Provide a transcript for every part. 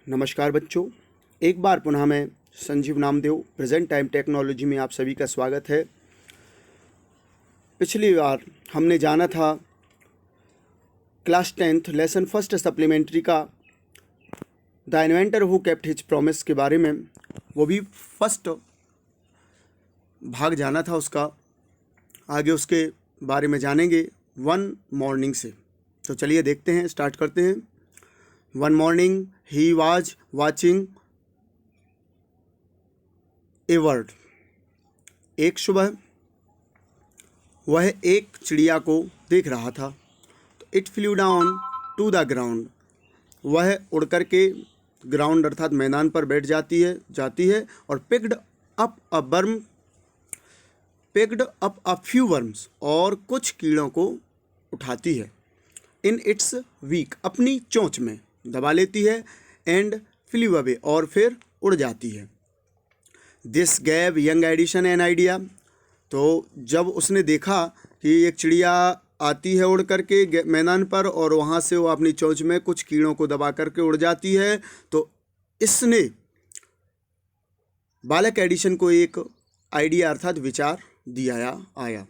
नमस्कार बच्चों, एक बार पुनः मैं Sanjeev Namdev present time technology में आप सभी का स्वागत है। पिछली बार हमने जाना था class 10th lesson first supplementary का the inventor who kept his promise के बारे में। वो भी फर्स्ट भाग जाना था उसका। आगे उसके बारे में जानेंगे वन मॉर्निंग से। तो चलिए देखते हैं, स्टार्ट करते हैं। One morning he was watching A bird. एक सुबह वह एक चिड़िया को देख रहा था। तो it flew down to the ground. वह उड़ कर के ग्राउंड अर्थात मैदान पर बैठ जाती है और पिक्ड अप अ फ्यू वर्म्स, और कुछ कीड़ों को उठाती है। इन इट्स वीक, अपनी चोंच में दबा लेती है। एंड फ्लू अवे, और फिर उड़ जाती है। This gave young Edison an idea. तो जब उसने देखा कि एक चिड़िया आती है उड़ करके मैदान पर और वहाँ से वो अपनी चोंच में कुछ कीड़ों को दबा करके उड़ जाती है, तो इसने बालक एडिशन को एक आइडिया अर्थात विचार दिया आया।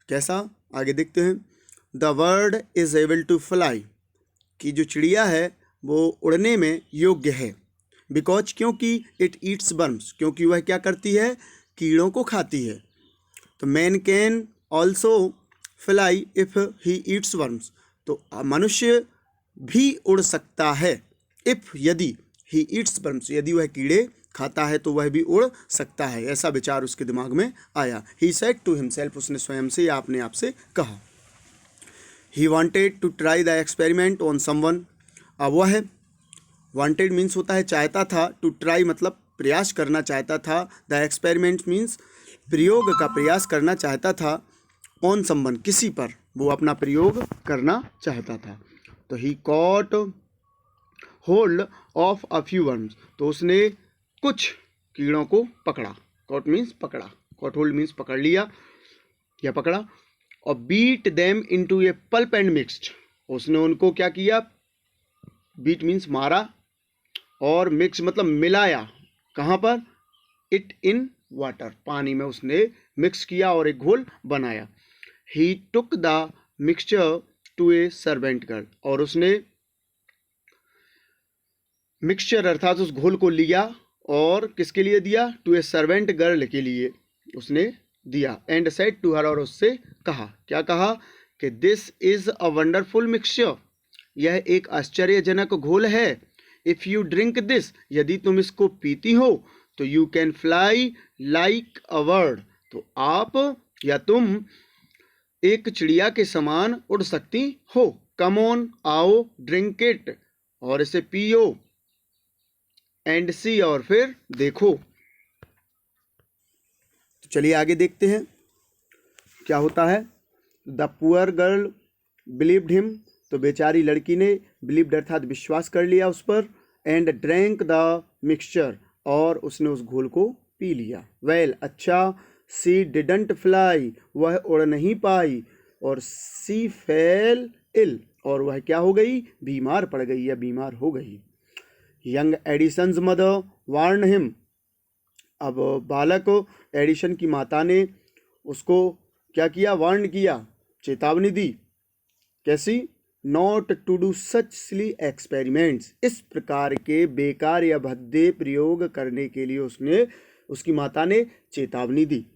कैसा, आगे देखते हैं। The bird is able to fly, कि जो चिड़िया है वो उड़ने में योग्य है। बिकॉज, क्योंकि इट ईट्स वर्म्स, क्योंकि वह क्या करती है, कीड़ों को खाती है। तो man can also fly if he eats worms, तो मनुष्य भी उड़ सकता है। इफ़, यदि, ही ईट्स वर्म्स, यदि वह कीड़े खाता है तो वह भी उड़ सकता है। ऐसा विचार उसके दिमाग में आया। ही सेड टू हिमसेल्फ, उसने स्वयं से या अपने आप से कहा। He wanted to try the experiment on someone. अब वह, वांटेड मीन्स होता है चाहता था, टू ट्राई मतलब प्रयास करना चाहता था, द एक्सपेरिमेंट मीन्स प्रयोग का प्रयास करना चाहता था, ऑन समवन किसी पर वो अपना प्रयोग करना चाहता था। तो he caught hold of a few worms, तो उसने कुछ कीड़ों को पकड़ा। कॉट मीन्स पकड़ा, कॉट होल्ड मीन्स पकड़ लिया या पकड़ा। और beat them into a pulp and mixed, उसने उनको क्या किया, बीट मीन्स मारा और मिक्स मतलब मिलाया। कहाँ पर, इट इन वाटर, पानी में उसने मिक्स किया और एक घोल बनाया। He took the mixture to a servant girl, और उसने मिक्सचर अर्थात उस घोल को लिया और किसके लिए दिया, टू ए सर्वेंट गर्ल के लिए उसने दिया। एंड सेड टू हर, और उससे कहा, क्या कहा, कि this is a wonderful mixture, यह एक आश्चर्यजनक घोल है। इफ़ यू ड्रिंक दिस, यदि तुम इसको पीती हो, तो you can fly like a bird, तो आप या तुम एक चिड़िया के समान उड़ सकती हो। कम ऑन, आओ, ड्रिंक इट, और इसे पियो। एंड सी, और फिर देखो। तो चलिए आगे देखते हैं क्या होता है। The poor girl believed him, तो बेचारी लड़की ने बिलीव्ड अर्थात विश्वास कर लिया उस पर। एंड ड्रैंक द मिक्सचर, और उसने उस घोल को पी लिया। वेल, अच्छा। सी डिडंट फ्लाई, वह उड़ नहीं पाई। और सी फेल इल, और वह क्या हो गई, बीमार पड़ गई या बीमार हो गई। Young Edison's mother warn him, अब बालक एडिशन की माता ने उसको क्या किया, वार्न किया, चेतावनी दी। कैसी, not to do such silly experiments, इस प्रकार के बेकार या भद्दे प्रयोग करने के लिए उसकी माता ने चेतावनी दी।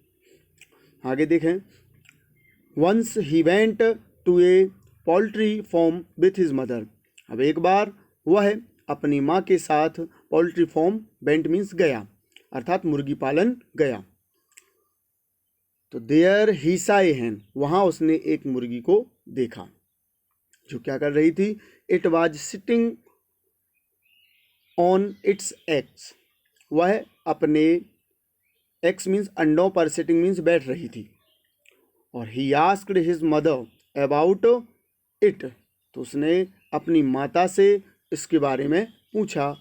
आगे देखें। Once he went to a poultry farm with his mother, अब एक बार वह अपनी माँ के साथ पोल्ट्री फार्म, वेंट मीन्स गया, अर्थात मुर्गी पालन गया। तो देयर ही सा ए हैन, वहाँ उसने एक मुर्गी को देखा जो क्या कर रही थी, it was sitting on it's eggs, वह अपने एग्स मीन्स अंडों पर, सिटिंग मीन्स बैठ रही थी। और he asked his mother about it, तो उसने अपनी माता से इसके बारे में पूछा।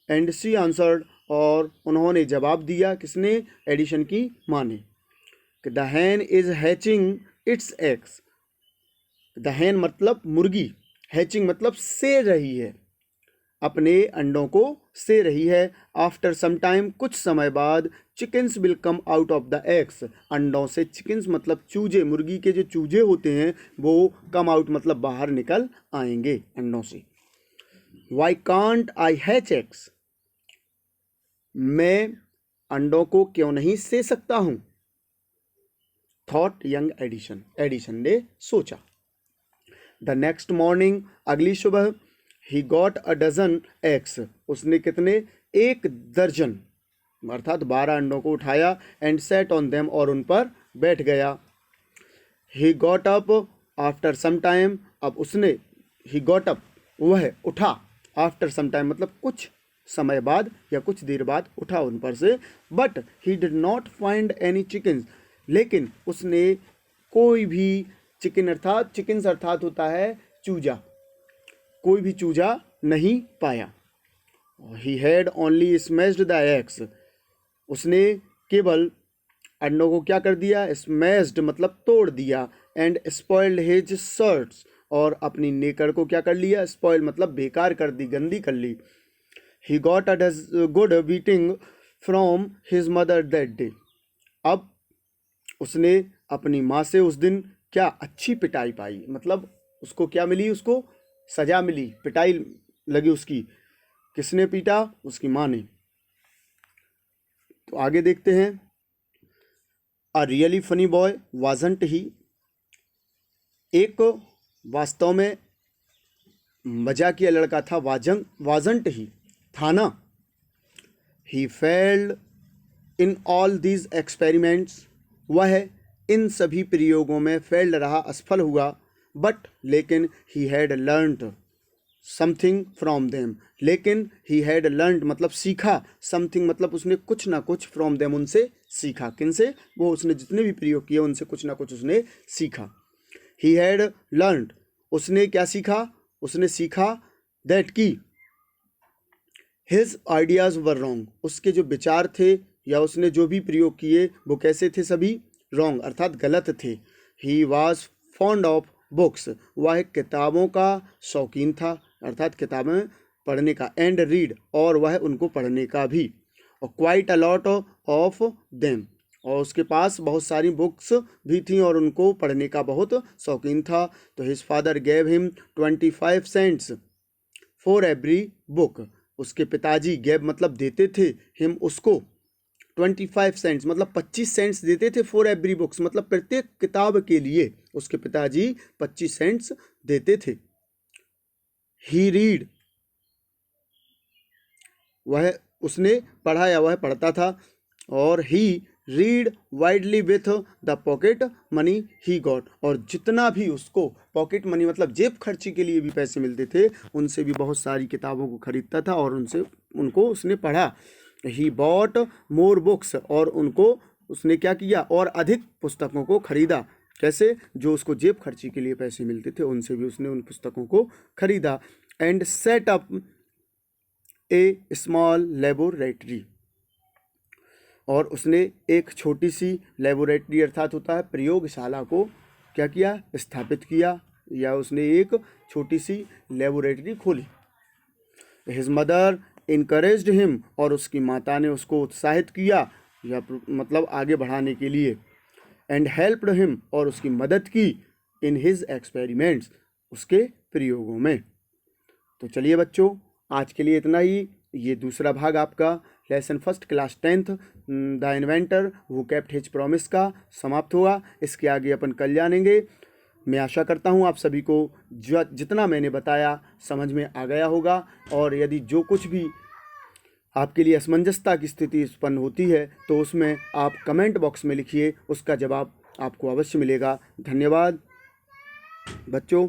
एंड सी आंसर्ड, और उन्होंने जवाब दिया, किसने, एडिशन की माँ ने, कि the Hahn is hatching it's eggs. The हैन मतलब मुर्गी, हैचिंग मतलब सेर रही है, अपने अंडों को से रही है। आफ्टर सम टाइम, कुछ समय बाद, chickens will come out of the eggs, अंडों से चिकन्स मतलब चूजे, मुर्गी के जो चूजे होते हैं वो कम आउट मतलब बाहर निकल आएंगे अंडों से। Why can't I hatch eggs, मैं अंडों को क्यों नहीं से सकता हूं। थॉट यंग एडिशन, एडिशन ने सोचा। द नेक्स्ट मॉर्निंग, अगली सुबह, he got a dozen eggs, उसने कितने, 1 दर्जन अर्थात 12 अंडों को उठाया। एंड सेट ऑन देम, और उन पर बैठ गया। He got up after some time, अब उसने, ही गॉट अप वह उठा, आफ्टर सम टाइम मतलब कुछ समय बाद या कुछ देर बाद उठा उन पर से। But he did not find any chickens, लेकिन उसने कोई भी चिकन अर्थात चिकन्स अर्थात होता है चूजा, कोई भी चूजा नहीं पाया। He had only smashed the eggs, उसने केवल अंडों को क्या कर दिया, स्मैश्ड मतलब तोड़ दिया। एंड स्पॉइल्ड हिज शर्ट्स, और अपनी नेकर को क्या कर लिया, स्पॉइल मतलब बेकार कर दी, गंदी कर ली। He got a good beating from his mother that day, अब उसने अपनी माँ से उस दिन क्या अच्छी पिटाई पाई, मतलब उसको क्या मिली, उसको सजा मिली, पिटाई लगी उसकी। किसने पीटा, उसकी माँ ने। तो आगे देखते हैं। A really funny boy wasn't he, एक वास्तव में मजाकिया लड़का था, वाजंट ही था ना। He failed in all these experiments, वह इन सभी प्रयोगों में फेल्ड रहा, असफल हुआ। बट लेकिन he had learned something from them, लेकिन ही हैड लर्नड मतलब सीखा, समथिंग मतलब उसने कुछ ना कुछ, फ्रॉम देम उनसे सीखा। किन से, वो उसने जितने भी प्रयोग किए उनसे कुछ ना कुछ उसने सीखा। ही हैड लर्नड, उसने क्या सीखा, उसने सीखा दैट की हिज आइडियाज़ वर रॉन्ग, उसके जो विचार थे या उसने जो भी प्रयोग किए वो कैसे थे, सभी रॉन्ग अर्थात गलत थे। He was fond of books, वह किताबों का शौकीन था अर्थात किताबें पढ़ने का। एंड रीड, और वह उनको पढ़ने का भी। और quite a lot of them, और उसके पास बहुत सारी बुक्स भी थी और उनको पढ़ने का बहुत शौकीन था। तो his father gave him 25 cents for every book, उसके पिताजी गेव मतलब देते थे, हिम उसको 25 सेंट्स मतलब 25 सेंट्स देते थे, फॉर एवरी बुक्स मतलब प्रत्येक किताब के लिए उसके पिताजी 25 सेंट्स देते थे। ही रीड, वह उसने पढ़ा या वह पढ़ता था। और he read widely with the pocket money he got, और जितना भी उसको पॉकेट मनी मतलब जेब खर्ची के लिए भी पैसे मिलते थे उनसे भी बहुत सारी किताबों को खरीदता था और उनको उसने पढ़ा। ही बॉट मोर बुक्स, और उनको उसने क्या किया, और अधिक पुस्तकों को खरीदा। कैसे, जो उसको जेब खर्ची के लिए पैसे मिलते थे उनसे भी उसने उन पुस्तकों को खरीदा। And set up A small laboratory, और उसने एक छोटी सी लेबोरेटरी अर्थात होता है प्रयोगशाला को क्या किया, स्थापित किया, या उसने एक छोटी सी लेबोरेटरी खोली। हिज मदर इनकरेज्ड हिम, और उसकी माता ने उसको उत्साहित किया या मतलब आगे बढ़ाने के लिए। एंड हेल्प्ड हिम, और उसकी मदद की, इन हिज एक्सपेरिमेंट्स, उसके प्रयोगों में। तो चलिए बच्चों, आज के लिए इतना ही। ये दूसरा भाग आपका lesson first class 10th the inventor who kept his promise का समाप्त हुआ। इसके आगे अपन कल जानेंगे। मैं आशा करता हूँ आप सभी को जितना मैंने बताया समझ में आ गया होगा, और यदि जो कुछ भी आपके लिए असमंजसता की स्थिति उत्पन्न होती है तो उसमें आप कमेंट बॉक्स में लिखिए, उसका जवाब आपको अवश्य मिलेगा। धन्यवाद बच्चों।